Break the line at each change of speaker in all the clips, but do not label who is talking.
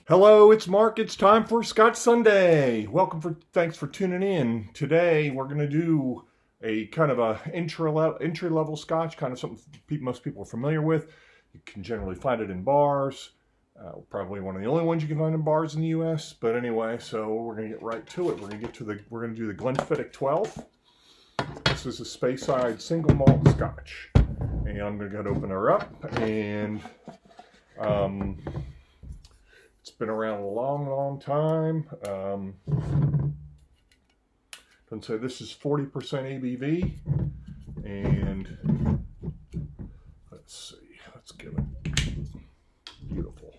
Hello, it's Mark. It's time for Scotch Sunday. Thanks for tuning in. Today we're going to do a kind of a entry level Scotch, kind of something most people are familiar with. You can generally find it in bars. Probably one of the only ones you can find in bars in the U.S. But anyway, so we're going to get right to it. We're going to do the Glenfiddich 12. This is a Speyside single malt Scotch, and I'm going to go ahead and open her up and. It's been around a long time. And so this is 40% ABV. And let's see, let's give it beautiful.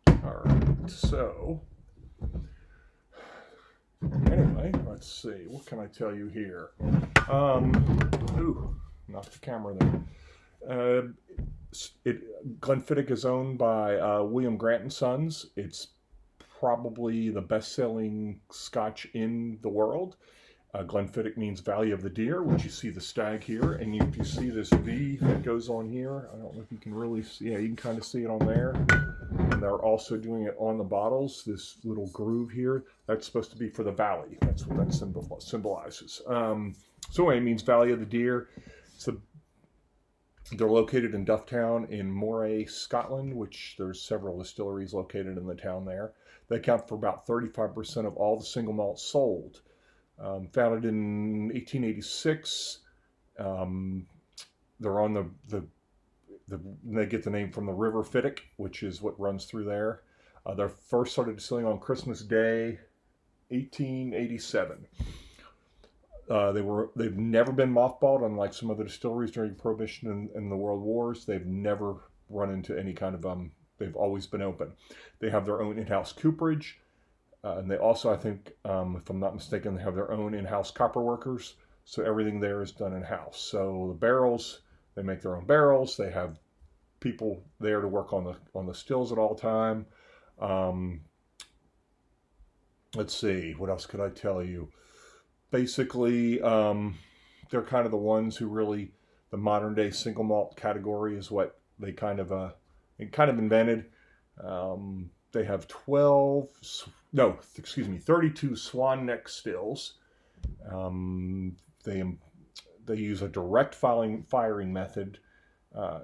All right, so anyway, let's see, what can I tell you here? Knocked the camera there. Glenfiddich is owned by William Grant and Sons. It's probably the best-selling Scotch in the world. Glenfiddich means Valley of the Deer, which you see the stag here, and you see this V that goes on here. I don't know if you can really see. Yeah, you can kind of see it on there. And they're also doing it on the bottles. This little groove here, that's supposed to be for the valley. That's what that symbolizes. So anyway, it means Valley of the Deer. They're located in Dufftown in Moray, Scotland, which there's several distilleries located in the town there. They account for about 35% of all the single malts sold. Founded in 1886, they're on they get the name from the River Fiddick, which is what runs through there. They first started distilling on Christmas Day, 1887. They've never been mothballed, unlike some other distilleries during Prohibition and the World Wars. They've never run into any kind of they've always been open. They have their own in-house cooperage, and they also, I think, if I'm not mistaken, they have their own in-house copper workers. So everything there is done in-house. So the barrels, they make their own barrels. They have people there to work on the stills at all time. Let's see, what else could I tell you? Basically, they're kind of the ones who really, the modern day single malt category is what they kind of invented. They have 32 swan neck stills. They use a direct firing method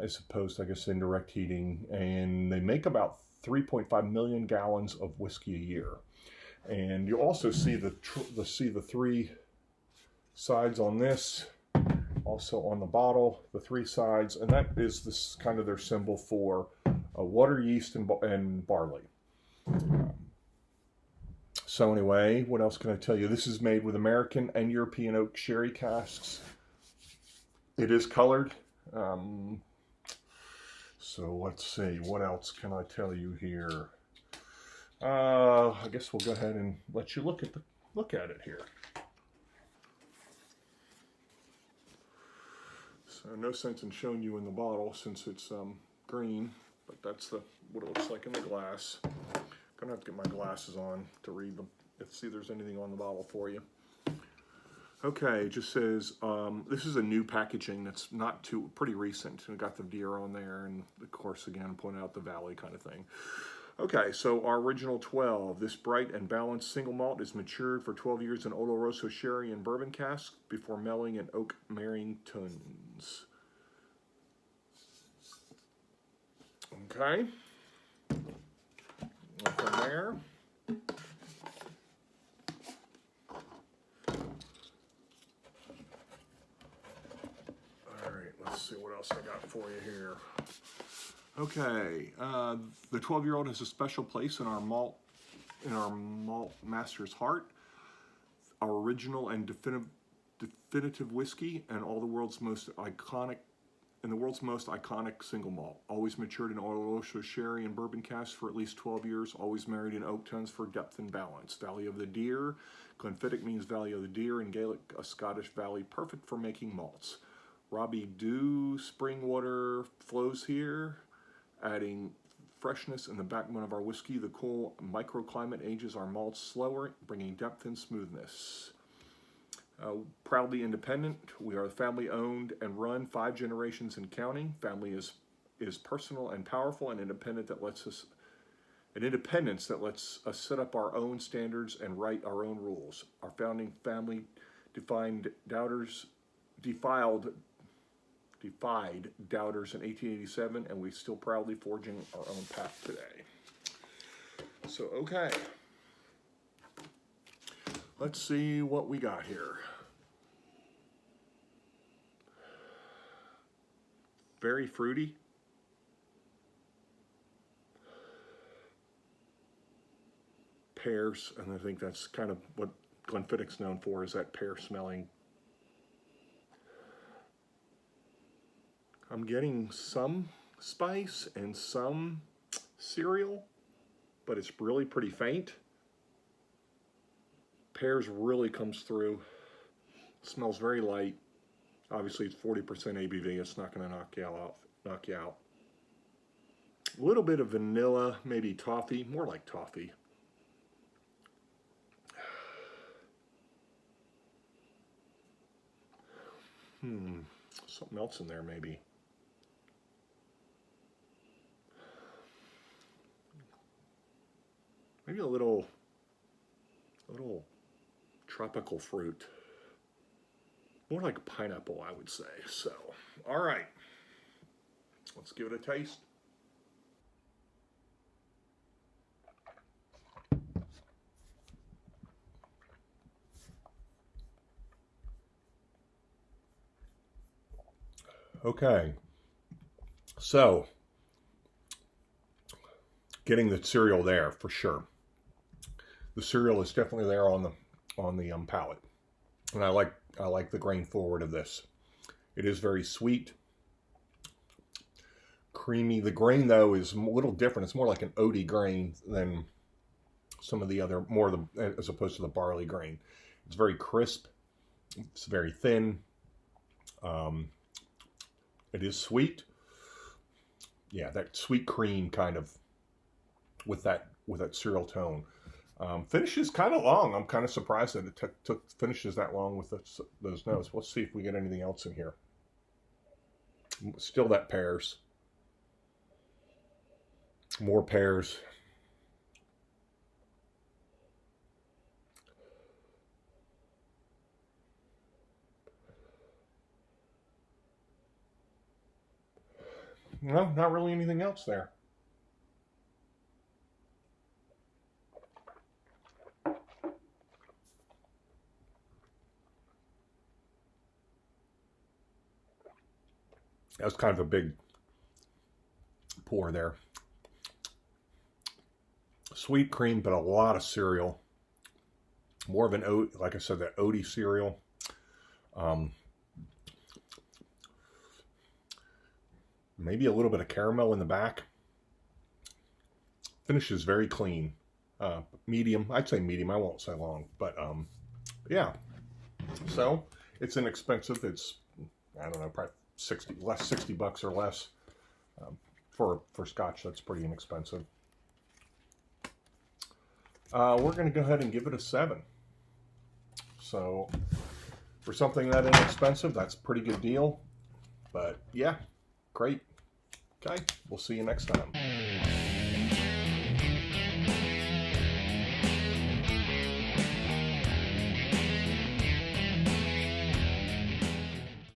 as opposed to, I guess, indirect heating, and they make about 3.5 million gallons of whiskey a year. And you also see the three sides on this, also on the bottle, the three sides, and that is this kind of their symbol for water, yeast, and barley. So anyway, what else can I tell you? This is made with American and European oak sherry casks. It is colored. So let's see, what else can I tell you here? I guess we'll go ahead and let you look at it here. So no sense in showing you in the bottle since it's green, but that's what it looks like in the glass. Gonna have to get my glasses on to read them. See if there's anything on the bottle for you. Okay, it just says this is a new packaging that's pretty recent. And got the deer on there, and of course again pointing out the valley kind of thing. Okay, so our original 12. This bright and balanced single malt is matured for 12 years in Oloroso sherry and bourbon casks before mellowing in oak marrying tuns. Okay. From there. All right, let's see what else I got for you here. Okay, the 12-year-old has a special place in our malt master's heart. Our original and definitive whiskey, and the world's most iconic single malt. Always matured in Oloroso sherry and bourbon casks for at least 12 years. Always married in oak tons for depth and balance. Valley of the Deer. Glenfiddich means Valley of the Deer in Gaelic, a Scottish valley, perfect for making malts. Robbie Dew spring water flows here, adding freshness in the backbone of our whiskey. The cool microclimate ages our malts slower, bringing depth and smoothness. Proudly independent. We are family owned and run, 5 generations and counting. Family is personal and powerful and independent that lets us an independence that lets us set up our own standards and write our own rules. Our founding family defied doubters in 1887, and we still proudly forging our own path today. So, okay. Let's see what we got here. Very fruity. Pears, and I think that's kind of what Glenfiddich's known for, is that pear smelling. I'm getting some spice and some cereal, but it's really pretty faint. Pears really comes through. It smells very light. Obviously, it's 40% ABV. It's not going to knock you out. A little bit of vanilla, maybe toffee, more like toffee. Something else in there, maybe. Maybe a little tropical fruit. More like pineapple, I would say. So, all right. Let's give it a taste. Okay. So, getting the cereal there for sure. The cereal is definitely there on the palate, and I like the grain forward of this. It is very sweet, creamy. The grain though is a little different. It's more like an oaty grain than some of the other, as opposed to the barley grain. It's very crisp. It's very thin. It is sweet. Yeah, that sweet cream kind of with that cereal tone. Finish is kind of long. I'm kind of surprised that it took finishes that long with those notes. Let's see if we get anything else in here. Still that pears. More pears. No, not really anything else there. That was kind of a big pour there. Sweet cream, but a lot of cereal. More of an oat, like I said, that oaty cereal. Maybe a little bit of caramel in the back. Finish is very clean. Medium, I'd say medium, I won't say long, but yeah. So it's inexpensive. It's, I don't know, probably $60 or less. For Scotch, that's pretty inexpensive. We're going to go ahead and give it a 7. So for something that inexpensive, that's a pretty good deal. But yeah, great. Okay, we'll see you next time.